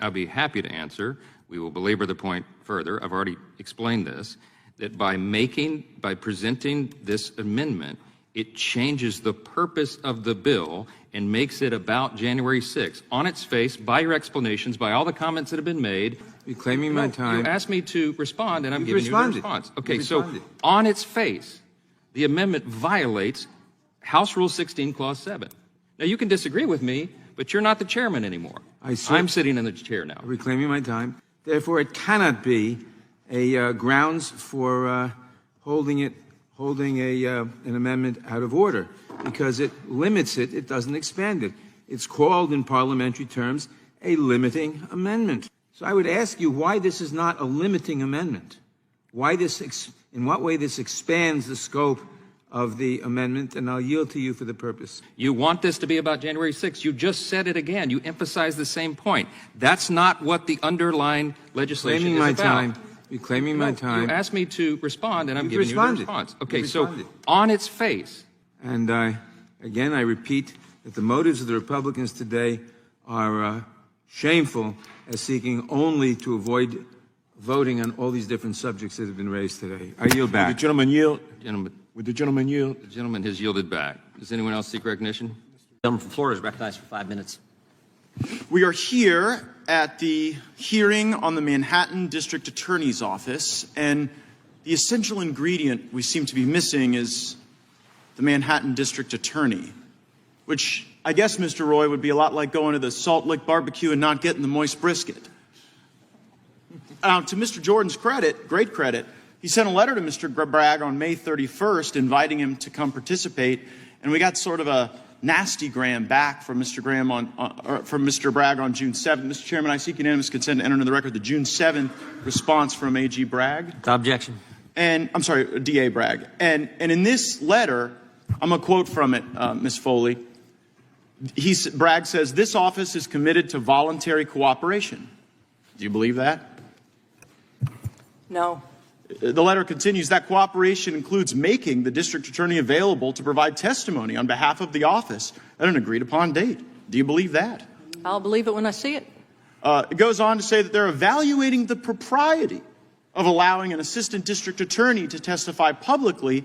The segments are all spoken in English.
I'll be happy to answer. We will belabor the point further. I've already explained this, that by presenting this amendment, it changes the purpose of the bill and makes it about January 6th. On its face, by your explanations, by all the comments that have been made. You're claiming my time. You asked me to respond, and I'm giving you the response. Okay, so responded. on its face, the amendment violates House Rule 16, Clause 7. Now, you can disagree with me, but you're not the chairman anymore. I'm sitting in the chair now. Reclaiming my time. Therefore, it cannot be a grounds for holding an amendment out of order, because it limits it. It doesn't expand it. It's called in parliamentary terms a limiting amendment. So I would ask you why this is not a limiting amendment. Why this? In what way this expands the scope of the amendment, and I'll yield to you for the purpose. You want this to be about January 6th. You just said it again. You emphasize the same point. That's not what the underlying legislation is about. Reclaiming my time. You asked me to respond, and I'm giving you the response. Okay, so on its face. And again, I repeat that the motives of the Republicans today are shameful, as seeking only to avoid voting on all these different subjects that have been raised today. I yield back. Would the gentleman yield? Gentleman. Would the gentleman yield? The gentleman has yielded back. Does anyone else seek recognition? The gentleman from Florida is recognized for 5 minutes. We are here at the hearing on the Manhattan District Attorney's Office, and the essential ingredient we seem to be missing is the Manhattan District Attorney, which I guess, Mr. Roy, would be a lot like going to the Salt Lick Barbecue and not getting the moist brisket. To Mr. Jordan's credit, great credit, he sent a letter to Mr. Bragg on May 31st inviting him to come participate, and we got sort of a nasty gram back from Mr. from Mr. Bragg on June 7th. Mr. Chairman, I seek unanimous consent to enter into the record the June 7th response from AG Bragg. Without objection. And I'm sorry, DA Bragg. And in this letter, I'm going to quote from it, Ms. Foley. Bragg says, "This office is committed to voluntary cooperation." Do you believe that? No. The letter continues, "That cooperation includes making the district attorney available to provide testimony on behalf of the office at an agreed upon date." Do you believe that? I'll believe it when I see it. It goes on to say that they're evaluating the propriety of allowing an assistant district attorney to testify publicly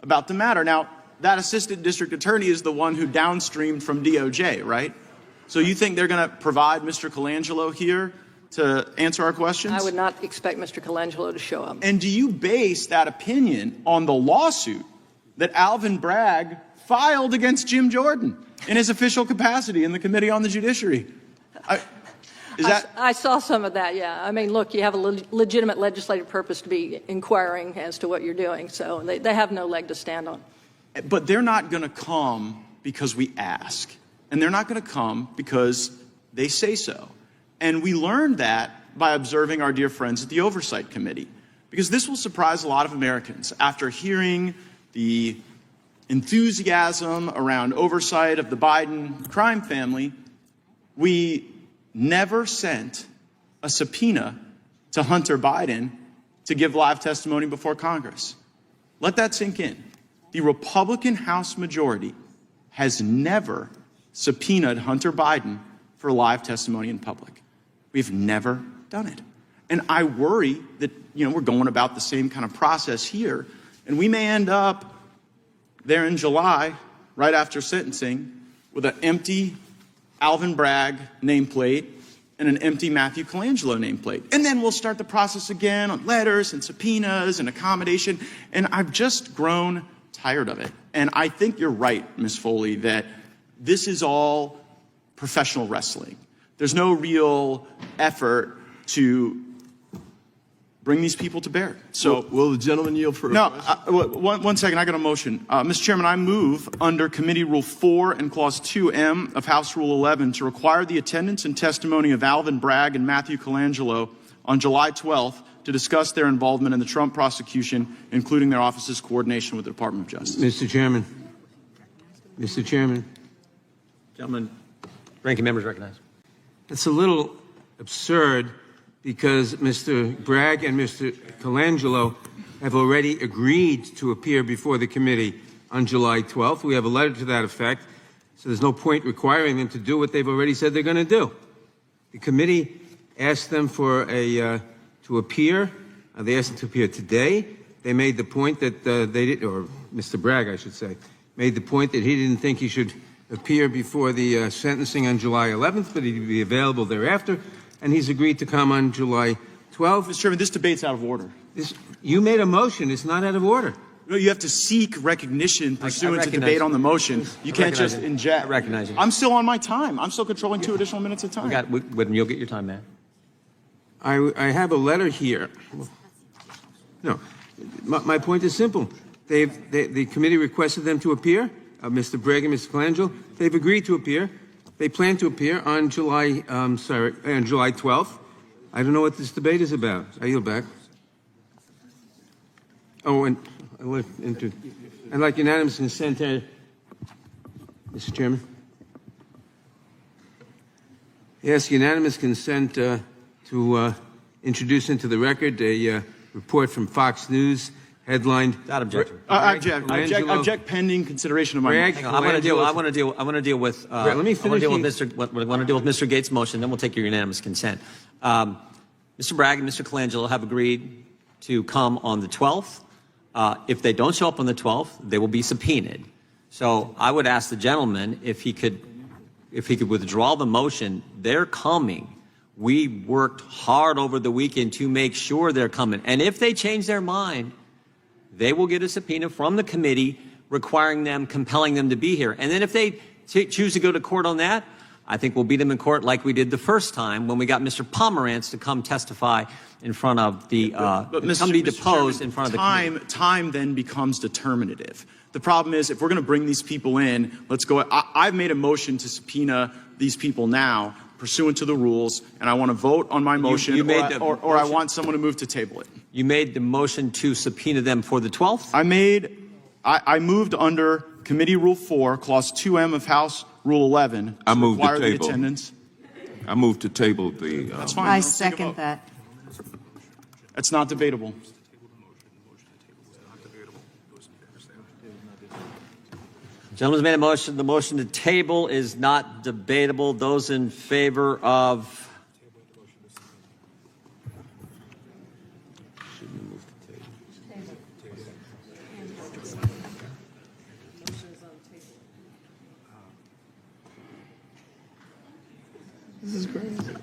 about the matter. Now, that assistant district attorney is the one who downstreamed from DOJ, right? So you think they're going to provide Mr. Colangelo here to answer our questions? I would not expect Mr. Colangelo to show up. And do you base that opinion on the lawsuit that Alvin Bragg filed against Jim Jordan in his official capacity in the Committee on the Judiciary? I saw some of that, yeah. I mean, look, you have a legitimate legislative purpose to be inquiring as to what you're doing, so they have no leg to stand on. But they're not going to come because we ask. And they're not going to come because they say so. And we learned that by observing our dear friends at the Oversight Committee. Because this will surprise a lot of Americans. After hearing the enthusiasm around oversight of the Biden crime family, we never sent a subpoena to Hunter Biden to give live testimony before Congress. Let that sink in. The Republican House majority has never subpoenaed Hunter Biden for live testimony in public. We've never done it. And I worry that, we're going about the same kind of process here, and we may end up there in July, right after sentencing, with an empty Alvin Bragg nameplate and an empty Matthew Colangelo nameplate. And then we'll start the process again on letters and subpoenas and accommodation, and I've just grown tired of it. And I think you're right, Ms. Foley, that this is all professional wrestling. There's no real effort to bring these people to bear. So, will the gentleman yield for? No, one second. I got a motion, Mr. Chairman. I move under Committee Rule 4 and Clause 2M of House Rule 11 to require the attendance and testimony of Alvin Bragg and Matthew Colangelo on July 12th to discuss their involvement in the Trump prosecution, including their office's coordination with the Department of Justice. Mr. Chairman. Mr. Chairman. Gentleman, ranking members recognized. It's a little absurd because Mr. Bragg and Mr. Colangelo have already agreed to appear before the committee on July 12th. We have a letter to that effect, so there's no point requiring them to do what they've already said they're going to do. The committee asked them to appear. They asked them to appear today. They made the point that they did, or Mr. Bragg, I should say, made the point that he didn't think he should appear before the sentencing on July 11th, but he'd be available thereafter, and he's agreed to come on July 12th. Mr. Chairman, this debate's out of order. You made a motion. It's not out of order. No, you have to seek recognition pursuant to recognize debate you. on the motion. You can't recognize just you. inject. I recognize you. I'm still on my time. I'm still controlling 2 additional minutes of time. You'll get your time, man. I have a letter here. No, my point is simple. The committee requested them to appear, Mr. Bragg and Mr. Colangelo. They've agreed to appear. They plan to appear on July 12th. I don't know what this debate is about. I yield back. Oh, and I'd like unanimous consent, Mr. Chairman. Yes, unanimous consent to introduce into the record a report from Fox News headlined. Without objection. I object pending consideration of my Bragg, motion. Hang on, I want to deal with. Let me finish. I want to deal with Mr. Gates' motion. Then we'll take your unanimous consent. Mr. Bragg and Mr. Colangelo have agreed to come on the 12th. If they don't show up on the 12th, they will be subpoenaed. So I would ask the gentleman if he could withdraw the motion. They're coming. We worked hard over the weekend to make sure they're coming. And if they change their mind, they will get a subpoena from the committee compelling them to be here. And then if they choose to go to court on that, I think we'll beat them in court like we did the first time when we got Mr. Pomerantz to come testify in front of the be deposed in front of the committee. Time then becomes determinative. The problem is, if we're going to bring these people in, let's go. I've made a motion to subpoena these people now, pursuant to the rules, and I want to vote on my motion, or I want someone to move to table it. You made the motion to subpoena them for the 12th? I moved under Committee Rule 4, Clause 2M of House Rule 11. I moved to require the table. attendance. I move to table the. That's fine. I Let's take a second vote. that. It's not debatable. Gentleman's made a motion. The motion to table is not debatable. Those in favor of. This is crazy.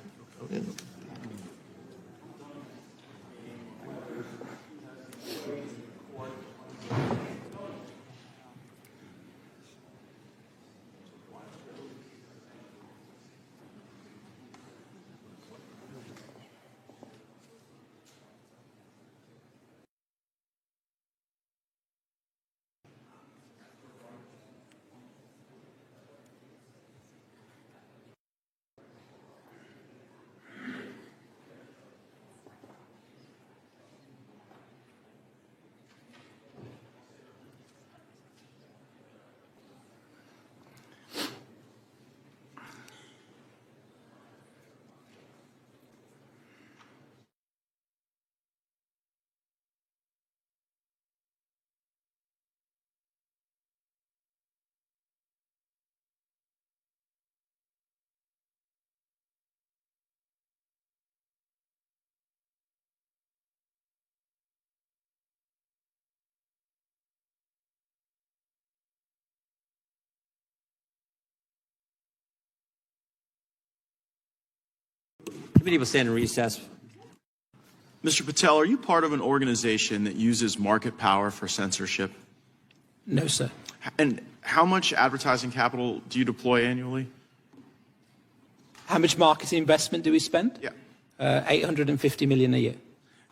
Committee will stand in recess. Mr. Patel, are you part of an organization that uses market power for censorship? No, sir. And how much advertising capital do you deploy annually? How much marketing investment do we spend? Yeah. 850 million a year.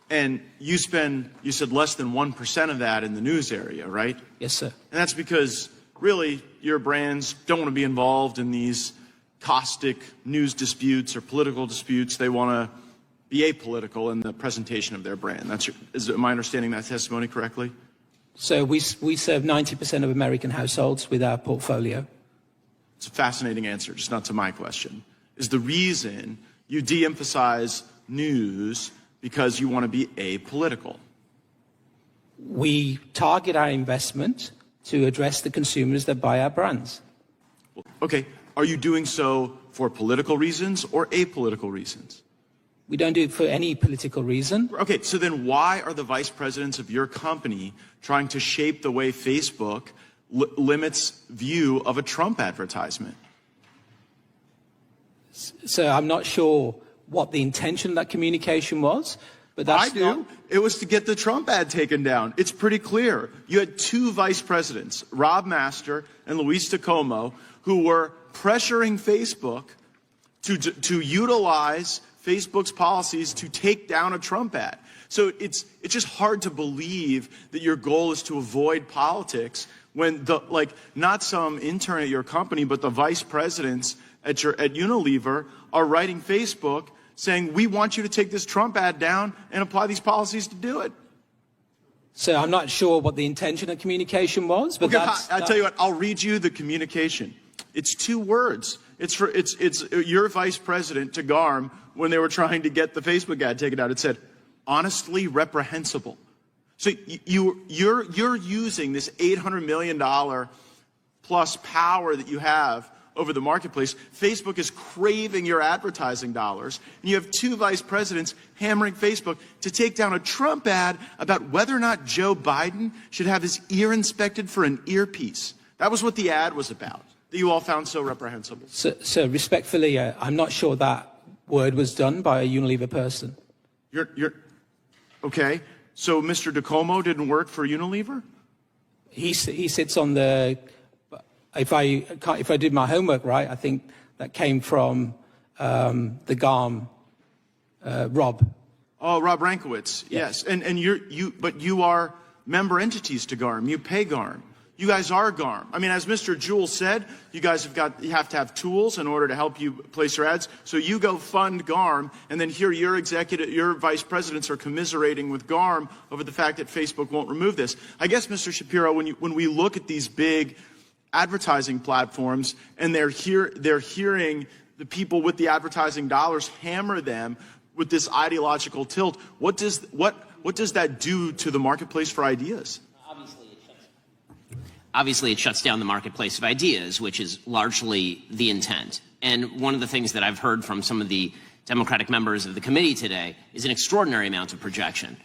And you said less than 1% of that in the news area, right? Yes, sir. And that's because really your brands don't want to be involved in these caustic news disputes or political disputes. They want to be apolitical in the presentation of their brand. Am I understanding that testimony correctly? So we serve 90% of American households with our portfolio. It's a fascinating answer, just not to my question. Is the reason you de-emphasize news because you want to be apolitical? We target our investment to address the consumers that buy our brands. Okay, Are you doing so for political reasons or apolitical reasons? We don't do it for any political reason. Okay, so then why are the vice presidents of your company trying to shape the way Facebook limits view of a Trump advertisement? So I'm not sure what the intention of that communication was, but that's I do. It was to get the Trump ad taken down. It's pretty clear. You had two vice presidents, Rob Master and Luis DeComo, who were pressuring Facebook to utilize Facebook's policies to take down a Trump ad. So it's just hard to believe that your goal is to avoid politics when not some intern at your company, but the vice presidents at Unilever are writing Facebook saying, we want you to take this Trump ad down and apply these policies to do it. So I'm not sure what the intention of communication was, but I'll tell you what, I'll read you the communication. It's 2 words. It's your vice president to GARM when they were trying to get the Facebook ad taken out. It said, honestly reprehensible. So you're using this $800 million plus power that you have over the marketplace. Facebook is craving your advertising dollars, and you have 2 vice presidents hammering Facebook to take down a Trump ad about whether or not Joe Biden should have his ear inspected for an earpiece. That was what the ad was about, that you all found so reprehensible. So respectfully, I'm not sure that word was done by a Unilever person. You're okay. So Mr. DeComo didn't work for Unilever? He sits on the. If I did my homework right, I think that came from the GARM, Rob. Oh, Rob Rankowitz. Yes. And you are member entities to GARM. You pay GARM. You guys are GARM. I mean, as Mr. Jewell said, you have to have tools in order to help you place your ads. So you go fund GARM, and then here your vice presidents are commiserating with GARM over the fact that Facebook won't remove this. I guess, Mr. Shapiro, when we look at these big advertising platforms and they're hearing the people with the advertising dollars hammer them with this ideological tilt, what does that do to the marketplace for ideas? Obviously, it shuts down the marketplace of ideas, which is largely the intent. And one of the things that I've heard from some of the Democratic members of the committee today is an extraordinary amount of projection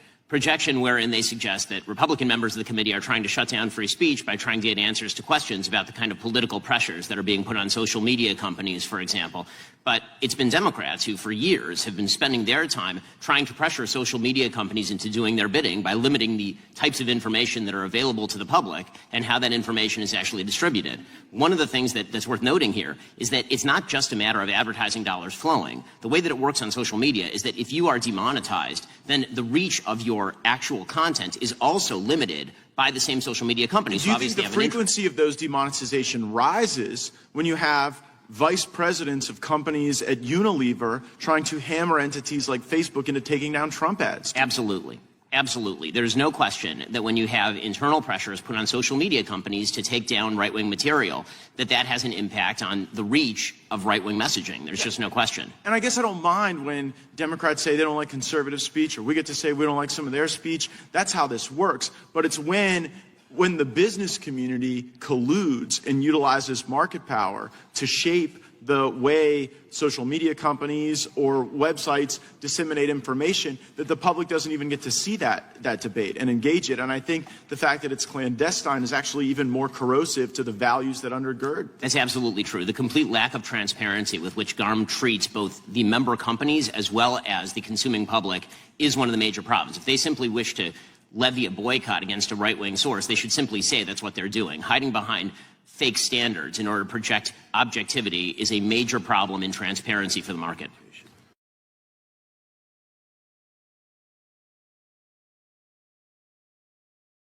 wherein they suggest that Republican members of the committee are trying to shut down free speech by trying to get answers to questions about the kind of political pressures that are being put on social media companies, for example. But it's been Democrats who, for years, have been spending their time trying to pressure social media companies into doing their bidding by limiting the types of information that are available to the public and how that information is actually distributed. One of the things that's worth noting here is that it's not just a matter of advertising dollars flowing. The way that it works on social media is that if you are demonetized, then the reach of your actual content is also limited by the same social media companies. Do you think the frequency of those demonetization rises when you have vice presidents of companies at Unilever trying to hammer entities like Facebook into taking down Trump ads? Absolutely. Absolutely. There's no question that when you have internal pressures put on social media companies to take down right-wing material, that has an impact on the reach of right-wing messaging. There's just no question. And I guess I don't mind when Democrats say they don't like conservative speech, or we get to say we don't like some of their speech. That's how this works. But it's when the business community colludes and utilizes market power to shape the way social media companies or websites disseminate information, that the public doesn't even get to see that debate and engage it. And I think the fact that it's clandestine is actually even more corrosive to the values that undergird. That's absolutely true. The complete lack of transparency with which GARM treats both the member companies as well as the consuming public is one of the major problems. If they simply wish to levy a boycott against a right-wing source, they should simply say that's what they're doing. Hiding behind fake standards in order to project objectivity is a major problem in transparency for the market.